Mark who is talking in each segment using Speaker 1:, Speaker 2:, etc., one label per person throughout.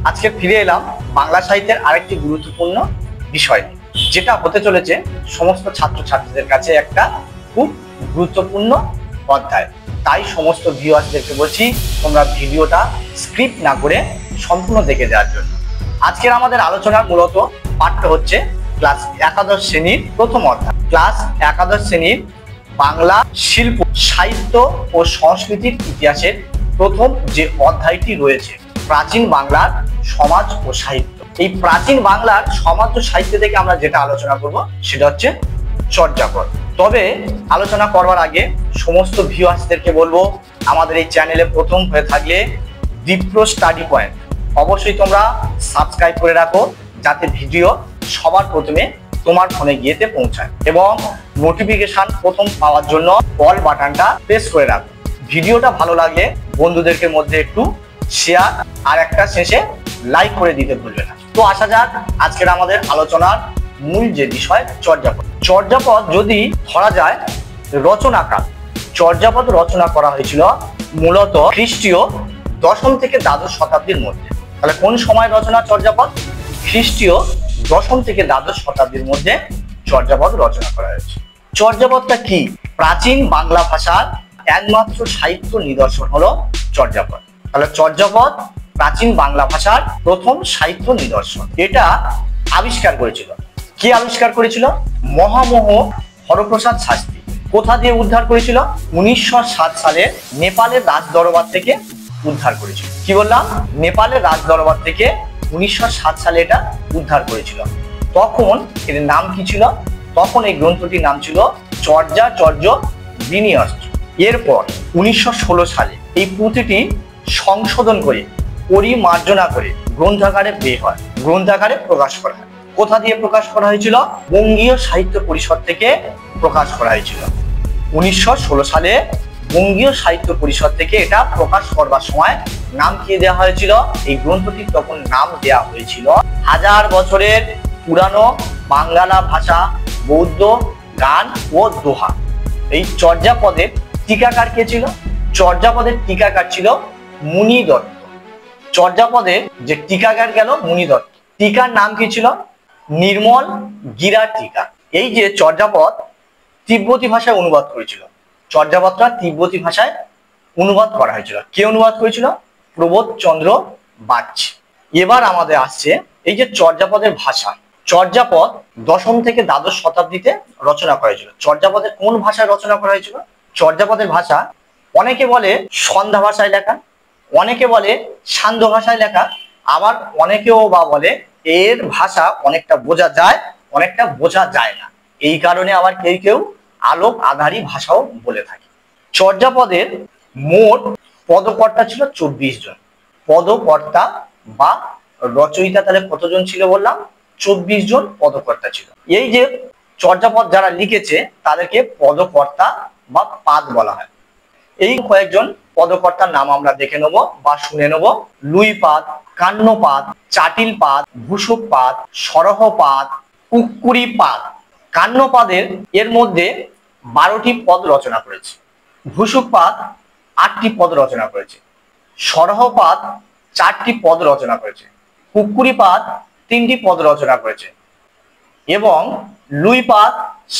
Speaker 1: আজকে ফিরে এলাম বাংলা সাহিত্যের আরেকটি গুরুত্বপূর্ণ বিষয়, যেটা হতে চলেছে সমস্ত ছাত্রছাত্রীদের কাছে একটা খুব গুরুত্বপূর্ণ অধ্যায়। তাই সমস্ত ভিউয়ার্সদেরকে বলছি, তোমরা ভিডিওটা স্কিপ না করে সম্পূর্ণ দেখে যাওয়ার জন্য। আজকের আমাদের আলোচনার মূলত পাঠ্য হচ্ছে ক্লাস একাদশ শ্রেণীর প্রথম অধ্যায়। ক্লাস একাদশ শ্রেণীর বাংলা শিল্প, সাহিত্য ও সংস্কৃতির ইতিহাসের প্রথম যে অধ্যায়টি রয়েছে, প্রাচীন বাংলার সমাজ ও সাহিত্য। এই প্রাচীন বাংলার সমাজ ও সাহিত্য থেকে আমরা যেটা আলোচনা করব সেটা হচ্ছে চর্যাপদ। তবে আলোচনা করবার আগে সমস্ত ভিউয়ার্সদেরকে বলবো, আমাদের এই চ্যানেলে প্রথম হয়ে থাকলে দীপ্র স্টাডি পয়েন্ট অবশ্যই তোমরা সাবস্ক্রাইব করে রাখো, যাতে ভিডিও সবার প্রথমে তোমার ফোনে গিয়েতে পৌঁছায়, এবং নোটিফিকেশন প্রথম পাওয়ার জন্য অল বাটনটা প্রেস করে রাখো। ভিডিওটা ভালো লাগলে বন্ধুদেরকে মধ্যে একটু শেয়ার আর একটা শেষে লাইক করে দিতে ভুলবে না। তো আসা যাক আজকের আমাদের আলোচনার মূল যে বিষয়, চর্যাপদ। চর্যাপদ যদি ধরা যায় রচনাকাল, চর্যাপদ রচনা করা হয়েছিল মূলত খ্রিস্টীয় দশম থেকে দ্বাদশ শতাব্দীর মধ্যে। তাহলে কোন সময় রচনা চর্যাপদ? খ্রিস্টীয় দশম থেকে দ্বাদশ শতাব্দীর মধ্যে চর্যাপদ রচনা করা হয়েছে। চর্যাপদটা কি? প্রাচীন বাংলা ভাষার একমাত্র সাহিত্য নিদর্শন হলো চর্যাপদ। তাহলে চর্যাপদ প্রাচীন বাংলা ভাষার প্রথম সাহিত্য নিদর্শন। এটা আবিষ্কার করেছিল, কে আবিষ্কার করেছিল? মহামোহ হরপ্রসাদ শাস্ত্রী। কোথা দিয়ে উদ্ধার করেছিল? 1907 সালে নেপালের রাজ দরবার থেকে উদ্ধার করেছিল। কি বললাম? নেপালের রাজ দরবার থেকে 1907 সালে এটা উদ্ধার করেছিল। তখন এর নাম কি ছিল? তখন এই গ্রন্থটির নাম ছিল চর্যাচর্য বিনিয়স্ত্র। এরপর 1916 সালে এই পুঁথিটি সংশোধন করে পরিমার্জনা করে গ্রন্থাগারে বের হয়, গ্রন্থাগারে প্রকাশ করা হয়। কোথা দিয়ে প্রকাশ করা হয়েছিল? বঙ্গীয় সাহিত্য পরিষদ থেকে প্রকাশ করা হয়েছিল। 1916 সালে বঙ্গীয় সাহিত্য পরিষদ থেকে এটা প্রকাশ করবার সময় নাম কি দেওয়া হয়েছিল? এই গ্রন্থটির তখন নাম দেওয়া হয়েছিল হাজার বছরের পুরানো বাংলা ভাষা বৌদ্ধ গান ও দোহা। এই চর্যাপদের টিকাকার কে ছিল? চর্যাপদের টিকাকার ছিল মুনি দত্ত। চর্যাপদের যে টিকাকার গেল মুনি দত্ত, টিকার নাম কি ছিল? নির্মল গিরা টিকা। এই যে চর্যাপদ তিব্বতী ভাষায় অনুবাদ করেছিল, চর্যাপদটা তিব্বতী ভাষায় অনুবাদ করা হয়েছিল। কে অনুবাদ করেছিল? প্রবোধ চন্দ্র বাগচি। এবার আমাদের আসছে এই যে চর্যাপদের ভাষা। চর্যাপদ দশম থেকে দ্বাদশ শতাব্দীতে রচনা করা হয়েছিল। চর্যাপদের কোন ভাষায় রচনা করা হয়েছিল? চর্যাপদের ভাষা অনেকে বলে সন্ধ্যা ভাষায় লেখা, অনেকে বলে সান্ধ্য ভাষায় লেখা, আবার অনেকেও বা বলে এর ভাষা অনেকটা বোঝা যায়, অনেকটা বোঝা যায় না। এই কারণে আবার কেউ কেউ আলোক আধারী ভাষাও বলে থাকে। চর্যাপদের মোট পদকর্তা ছিল 24 জন। পদকর্তা বা রচয়িতা তাহলে কতজন ছিল বললাম? 24 জন পদকর্তা ছিল। এই যে চর্যাপদ যারা লিখেছে তাদেরকে পদকর্তা বা পাদ বলা হয়। এই কয়েকজন পদকর্তার নাম আমরা দেখে নেব বা শুনে নেব। লুইপাদ, কান্নপাদ, চাটিলপাদ, ভূষকপাদ, সরহপাদ, কুক্কুরিপাদ। কান্নপাদের এর মধ্যে 12টি পদ রচনা করেছে। ভূষকপাদ 8টি পদ রচনা করেছে। সরহপাদ 4টি পদ রচনা করেছে। কুক্কুরিপাদ 3টি পদ রচনা করেছে। এবং লুইপাদ,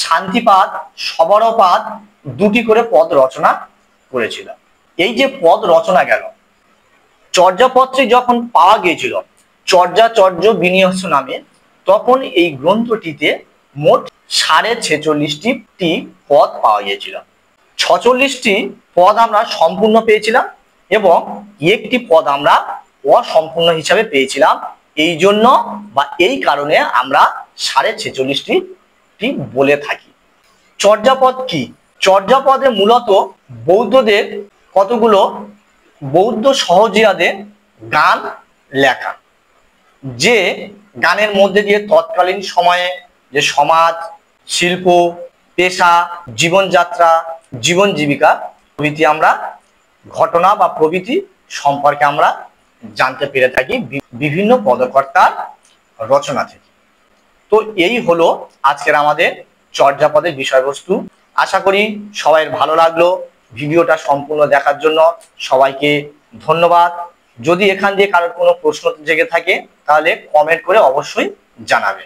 Speaker 1: শান্তিপাদ, সবরপাদ 2টি করে পদ রচনা করেছিল। এই যে পদ রচনা গেল, চর্যাপদটি যখন পাওয়া গিয়েছিল চর্যাচর্য বিনিয়স্ত্র নামে, তখন এই গ্রন্থটিতে মোট 46.5টি পদ পাওয়া গিয়েছিল। 46টি পদ আমরা সম্পূর্ণ পেয়েছিলাম এবং একটি পদ আমরা অসম্পূর্ণ হিসাবে পেয়েছিলাম। এই জন্য বা এই কারণে আমরা 46.5টি বলে থাকি। চর্যাপদ কি? চর্যাপদে মূলত বৌদ্ধদের কতগুলো বৌদ্ধ সহজিয়াদের গান লেখা, যে গানের মধ্যে দিয়ে তৎকালীন সময়ে যে সমাজ, শিল্প, পেশা, জীবনযাত্রা, জীবন জীবিকা প্রভৃতি আমরা ঘটনা বা প্রভৃতি সম্পর্কে আমরা জানতে পেরে থাকি বিভিন্ন পদকর্তার রচনা থেকে। তো এই হলো আজকের আমাদের চর্যাপদের বিষয়বস্তু। আশা করি সবাই ভালো লাগলো। ভিডিওটা সম্পূর্ণ দেখার জন্য সবাইকে ধন্যবাদ। যদি এখান দিয়ে কারোর কোনো প্রশ্ন জেগে থাকে তাহলে কমেন্ট করে অবশ্যই জানাবে।